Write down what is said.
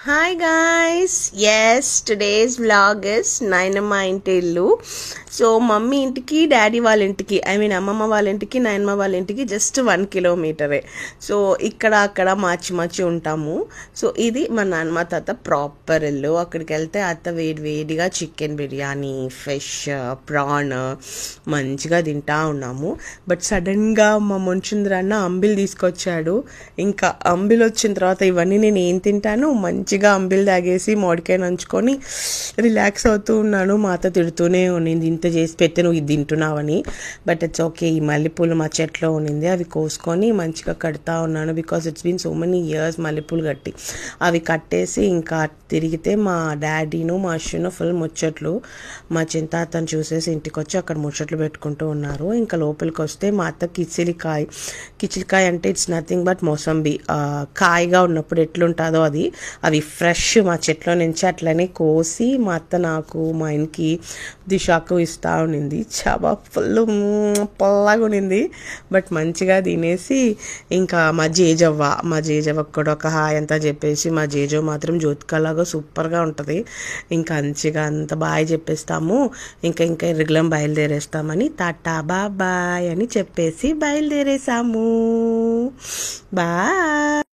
Hi guys, yes, today's vlog is నాయనమ్మ ఇంటి ఇల్లు. సో మమ్మీ ఇంటికి డాడీ వాళ్ళ ఇంటికి అమ్మమ్మ వాళ్ళ ఇంటికి నాయనమ్మ వాళ్ళ ఇంటికి జస్ట్ 1 కిలోమీటరే. సో ఇక్కడ అక్కడ మార్చి ఉంటాము. సో ఇది మా నాన్నమ్మ తాత ప్రాపర్ ఇల్లు. అక్కడికి వెళ్తే అత్త వేడిగా చికెన్ బిర్యానీ, ఫిష్, ప్రాన్ మంచిగా తింటా ఉన్నాము. బట్ సడన్గా మా ముంచుంద్ర అన్న అంబిల్ తీసుకొచ్చాడు. ఇంకా అంబిల్ వచ్చిన తర్వాత ఇవన్నీ నేను ఏం తింటాను, మంచిగా అంబిల్ తాగేసి మామిడికాయ నంచుకొని రిలాక్స్ అవుతూ ఉన్నాను. మా అత్త తిడుతూనే ఉన్నింది, ఇంత చేసి పెట్టి నువ్వు ఇది తింటున్నావని. But it's okay. ఈ మల్లెపూలు మా చెట్లో ఉన్నింది, అవి కోసుకొని మంచిగా కడతా ఉన్నాను. Because it's been so many years మల్లెపూలు కట్టి. అవి కట్టేసి ఇంకా తిరిగితే మా డాడీను మా అశ్విను ఫుల్ ముచ్చట్లు. మా చింతాతను చూసేసి ఇంటికి వచ్చి అక్కడ ముచ్చట్లు పెట్టుకుంటూ ఉన్నారు. ఇంకా లోపలికి వస్తే మా అత్త కిచిలికాయ అంటే ఇట్స్ నథింగ్ బట్ మోసంబి. కాయగా ఉన్నప్పుడు ఎట్లుంటుందో అది, అవి ఫ్రెష్ మా చెట్లో నుంచి అట్లనే కోసి మా అత్త నాకు మా ఆయనకి దిశాకు ఇస్తూ ఉన్నింది. చాలా ఫుల్ పొల్లగా ఉన్నింది. బట్ మంచిగా తినేసి ఇంకా మా జేజవ్వకు కూడా ఒక హాయ్ అంతా చెప్పేసి, మా జేజవ్ మాత్రం జ్యోతికలాగా సూపర్గా ఉంటుంది. ఇంకా మంచిగా అంత బాయ్ చెప్పేస్తాము. ఇంకా రెగ్యులర్ బయలుదేరేస్తామని టాటా బాయ్ అని చెప్పేసి బయలుదేరేసాము. బాయ్.